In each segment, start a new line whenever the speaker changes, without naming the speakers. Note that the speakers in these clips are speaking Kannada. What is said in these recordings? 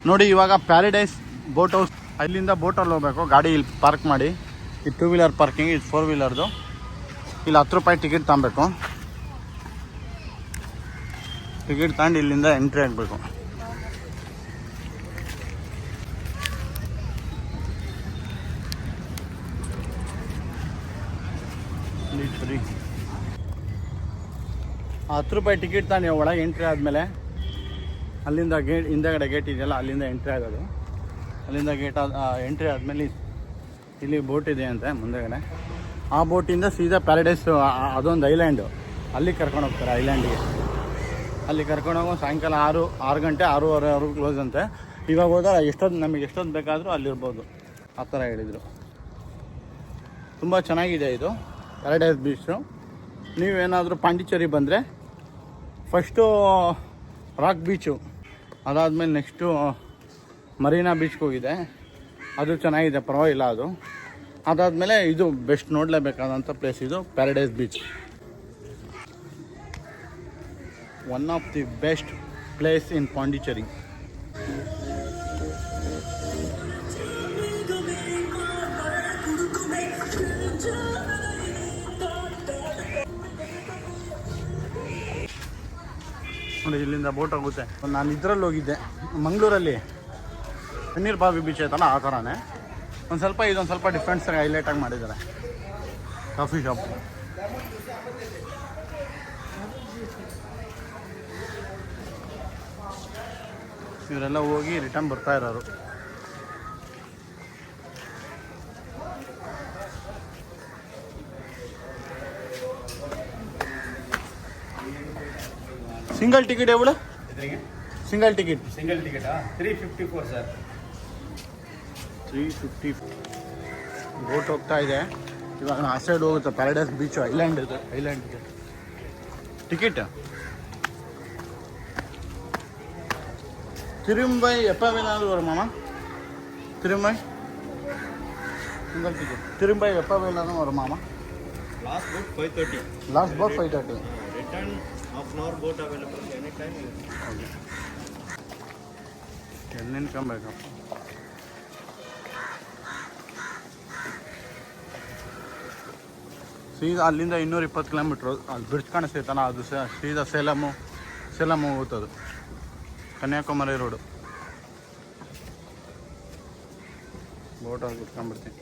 ನೋಡಿ ಇವಾಗ ಪ್ಯಾರಡೈಸ್ ಬೋಟ್ ಹೌಸ್, ಅಲ್ಲಿಂದ ಬೋಟಲ್ಲಿ ಹೋಗ್ಬೇಕು. ಗಾಡಿ ಇಲ್ಲಿ ಪಾರ್ಕ್ ಮಾಡಿ, ಇದು 2 ವೀಲರ್ ಪಾರ್ಕಿಂಗ್, ಇದು 4 ವೀಲರ್ದು. ಇಲ್ಲಿ 10 ರೂಪಾಯಿ ಟಿಕೆಟ್ ತಗೊಬೇಕು. ಟಿಕೆಟ್ ತಗೊಂಡು ಇಲ್ಲಿಂದ ಎಂಟ್ರಿ ಆಗಬೇಕು. ಫ್ರೀ 10 ರೂಪಾಯಿ ಟಿಕೆಟ್ ತಾನೆ ಒಳಗೆ ಎಂಟ್ರಿ ಆದಮೇಲೆ ಅಲ್ಲಿಂದ ಗೇಟ್, ಹಿಂದೆಗಡೆ ಗೇಟ್ ಇದೆಯಲ್ಲ ಅಲ್ಲಿಂದ ಎಂಟ್ರಿ ಆಗೋದು. ಅಲ್ಲಿಂದ ಗೇಟ್ ಎಂಟ್ರಿ ಆದಮೇಲೆ ಇಲ್ಲಿ ಬೋಟ್ ಇದೆ ಅಂತೆ ಮುಂದೆಗಡೆ. ಆ ಬೋಟಿಂದ ಸೀದಾ ಪ್ಯಾರಡೈಸ್, ಅದೊಂದು ಐಲ್ಯಾಂಡು, ಅಲ್ಲಿ ಕರ್ಕೊಂಡು ಹೋಗ್ತಾರೆ ಐಲ್ಯಾಂಡಿಗೆ. ಅಲ್ಲಿ ಕರ್ಕೊಂಡೋಗೋ ಸಾಯಂಕಾಲ 6 ಗಂಟೆ 6:30 ಕ್ಲೋಸ್ ಅಂತೆ. ಇವಾಗ ಹೋದ್ರೆ ನಮಗೆ ಎಷ್ಟೊತ್ತು ಬೇಕಾದರೂ ಅಲ್ಲಿರ್ಬೋದು, ಆ ಥರ ಹೇಳಿದರು. ತುಂಬ ಚೆನ್ನಾಗಿದೆ ಇದು ಪ್ಯಾರಡೈಸ್ ಬೀಚು. ನೀವೇನಾದರೂ ಪಾಂಡಿಚೇರಿ ಬಂದರೆ ಫಸ್ಟು ರಾಕ್ ಬೀಚು, ಅದಾದಮೇಲೆ ನೆಕ್ಸ್ಟು ಮರೀನಾ ಬೀಚ್ಗೆ ಹೋಗಿದೆ, ಅದು ಚೆನ್ನಾಗಿದೆ, ಪರವಾಗಿಲ್ಲ ಅದು. ಅದಾದಮೇಲೆ ಇದು ಬೆಸ್ಟ್ ನೋಡಲೇಬೇಕಾದಂಥ ಪ್ಲೇಸ್ ಇದು paradise beach. One of the best place in Pondicherry. ನೋಡಿ ಇಲ್ಲಿಂದ ಬೋಟ್ ಹೋಗುತ್ತೆ. ನಾನು ಇದರಲ್ಲಿ ಹೋಗಿದ್ದೆ ಮಂಗಳೂರಲ್ಲಿ, ತಣ್ಣೀರು ಬಾವಿ ಬೀಚ್ ಐತಲ್ಲ ಆ ಥರನೇ. ಇದೊಂದು ಸ್ವಲ್ಪ ಡಿಫ್ರೆನ್ಸ್ ಹೈಲೈಟಾಗಿ ಮಾಡಿದ್ದಾರೆ. ಕಾಫಿ ಶಾಪ್, ಇವರೆಲ್ಲ ಹೋಗಿ ರಿಟರ್ನ್ ಬರ್ತಾ ಇರೋರು. ಸಿಂಗಲ್ ಟಿಕೆಟ್ ಎವಳು? Single ticket
354 sir.
350. ಬೋಟ್ ಹೋಗ್ತಾ ಇದೆ ಇವಾಗ. ಆ ಸೈಡ್ ಹೋಗುತ್ತೆ ಪ್ಯಾರಡೈಸ್ ಬೀಚು, ಐಲ್ಯಾಂಡ್ ಇದೆ. ಐಲ್ಯಾಂಡ್ಗೆ ಟಿಕೆಟ್ ತಿರುಂಬೈ எப்போ வேணாலும் வரும் மாமா. திரும்பை சிங்கிள் டிக்கெட் திரும்பை எப்போ வேணாலும் வரும் மாமா.
Last boat 5:30.
Last boat 5:30.
Return half an hour boat available any time.
ಎಲ್ಲಿಂದ ಕಂಬೇಕಪ್ಪ. ಸೀದಾ ಅಲ್ಲಿಂದ 220 ಕಿಲೋಮೀಟ್ರು. ಅಲ್ಲಿ ಬ್ರಿಡ್ಜ್ ಕಾಣಿಸ್ತೈತಲ್ಲ, ಅದು ಸೀದಾ ಸೇಲಮ್ ಹೋಗುತ್ತದು, ಕನ್ಯಾಕುಮಾರಿ ರೋಡು. ಬೋಟಲ್ಲಿ ಬಿಟ್ಕೊಂಡ್ಬಿಡ್ತೀನಿ.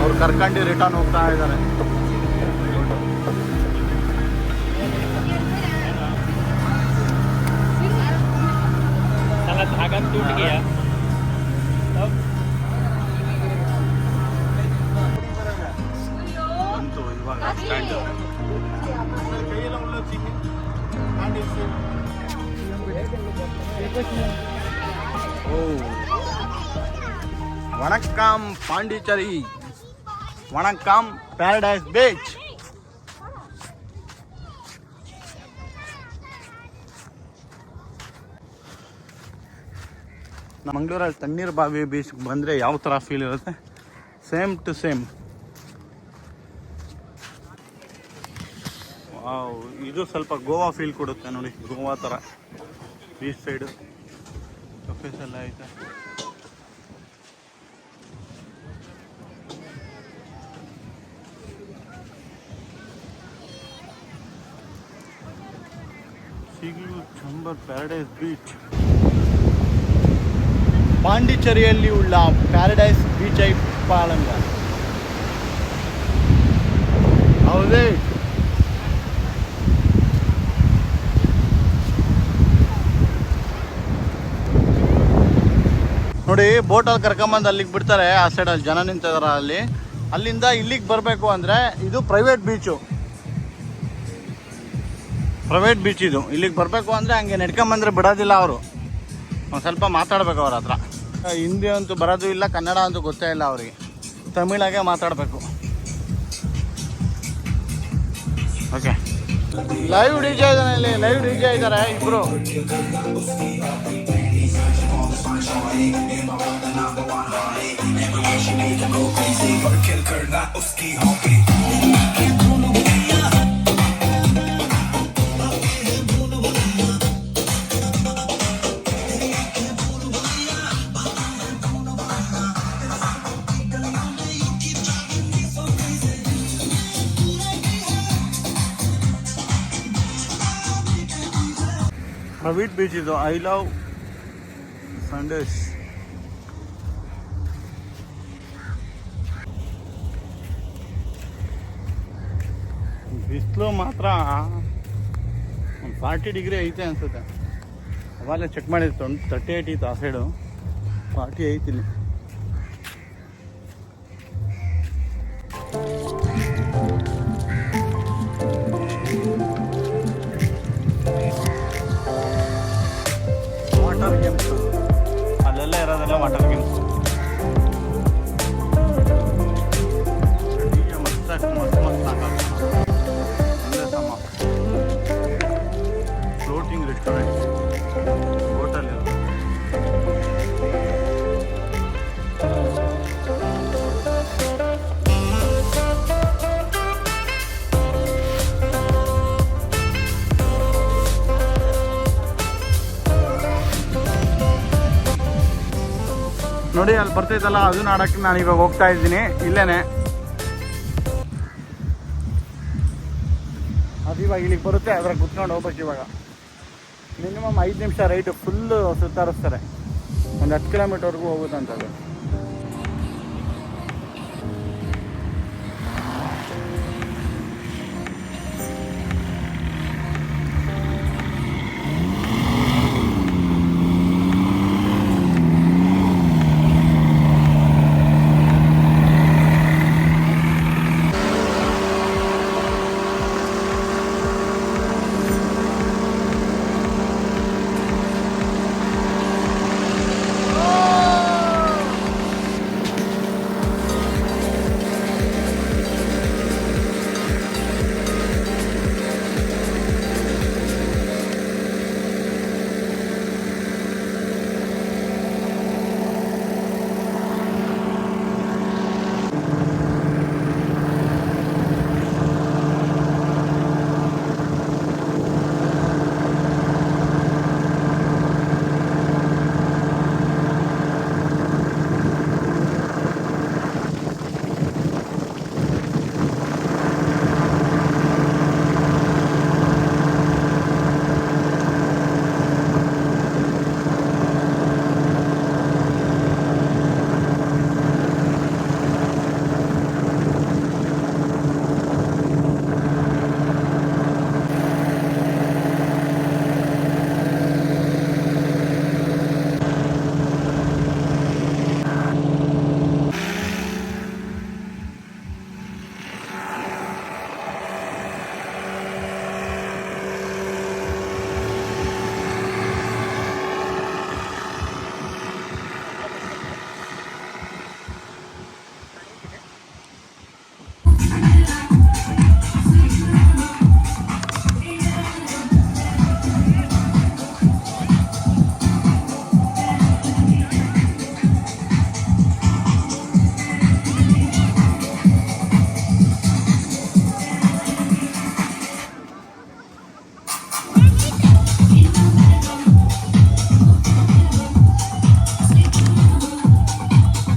ಅವ್ರು ಕರ್ಕೊಂಡು ರಿಟರ್ನ್ ಹೋಗ್ತಾ ಇದ್ದಾರೆ. ಬಂತು ಇವಾಗ ಸ್ಟ್ಯಾಂಡ್. வணக்கம் பாண்டிச்சேரி, வணக்கம் ಪ್ಯಾರಡೈಸ್ ಬೀಚ್. ನಮ್ಮ ಮಂಗಳೂರಲ್ಲಿ ತಣ್ಣೀರು ಬಾವಿ ಬೀಚ್ಗೆ ಬಂದರೆ ಯಾವ ಥರ ಫೀಲ್ ಇರುತ್ತೆ, ಸೇಮ್ ಟು ಸೇಮ್. ವಾವ್, ಇದು ಸ್ವಲ್ಪ ಗೋವಾ ಫೀಲ್ ಕೊಡುತ್ತೆ ನೋಡಿ, ಗೋವಾ ಥರ ಬೀಚ್ ಸೈಡು ಕಫೇಸ್ ಎಲ್ಲ ಐತೆ. ಸಿಗ್ಲು ಚಂಬರ್ ಪ್ಯಾರಡೈಸ್ ಬೀಚ್. ಪಾಂಡಿಚೇರಿಯಲ್ಲಿ ಉಳ್ಳ ಪ್ಯಾರಡೈಸ್ ಬೀಚೈ ಪಾಳಂಗ. ಹೌದೇ ನೋಡಿ, ಬೋಟಲ್ಲಿ ಕರ್ಕೊಂಬಂದು ಅಲ್ಲಿಗೆ ಬಿಡ್ತಾರೆ. ಆ ಸೈಡಲ್ಲಿ ಜನ ನಿಂತಿದಾರ. ಅಲ್ಲಿಂದ ಇಲ್ಲಿಗೆ ಬರಬೇಕು ಅಂದರೆ ಇದು ಪ್ರೈವೇಟ್ ಬೀಚ್ ಇದು. ಇಲ್ಲಿಗೆ ಬರಬೇಕು ಅಂದರೆ ಹಂಗೆ ನಡ್ಕೊಂಬಂದ್ರೆ ಬಿಡೋದಿಲ್ಲ ಅವರು. ಒಂದು ಸ್ವಲ್ಪ ಮಾತಾಡ್ಬೇಕು ಅವ್ರ ಹತ್ರ. ಹಿಂದಿ ಅಂತೂ ಬರೋದು ಇಲ್ಲ, ಕನ್ನಡ ಅಂತೂ ಗೊತ್ತೇ ಇಲ್ಲ ಅವರಿಗೆ. ತಮಿಳಾಗೆ ಮಾತಾಡಬೇಕು. ಓಕೆ, ಲೈವ್ ಡಿಜೆ ಇದ್ದಾನೆ ಇಲ್ಲಿ. ಲೈವ್ ಡಿಜೆ ಇದ್ದಾರೆ ಇಬ್ಬರು. ಪ್ರವೀಟ್ ಬೀಚ್ ಇದು. I love Sundays. ಬಿಸಿಲು ಮಾತ್ರ ಒಂದು 40 ಡಿಗ್ರಿ ಐತೆ ಅನ್ಸುತ್ತೆ. ಅವಾಗಲೇ ಚೆಕ್ ಮಾಡಿತ್ತು, 38 ಇತ್ತು ಆ ಸೈಡು, 48 ಇಲ್ಲಿ. ವಾಟರ್ ಗೇಮ್ಸ್ ಅಲ್ಲೆಲ್ಲ ಇರೋದೆಲ್ಲ water games. Floating restaurant hotel ಇದು. ನೋಡಿ ಅಲ್ಲಿ ಬರ್ತೈತಲ್ಲ, ಅದನ್ನ ಆಡೋಕ್ಕೆ ನಾನು ಇವಾಗ ಹೋಗ್ತಾ ಇದ್ದೀನಿ. ಇಲ್ಲೇನೆ ಅದು ಇವಾಗ ಇಲ್ಲಿಗೆ ಬರುತ್ತೆ, ಅದ್ರ ಕುತ್ಕೊಂಡು ಹೋಗ್ಬೇಕು. ಇವಾಗ ಮಿನಿಮಮ್ 5 ನಿಮಿಷ ರೈಟು ಫುಲ್ಲು ಸುತ್ತಾರಿಸ್ತಾರೆ. ಒಂದು 10 ಕಿಲೋಮೀಟರ್ವರೆಗೂ ಹೋಗುತ್ತಂತದ್ದು.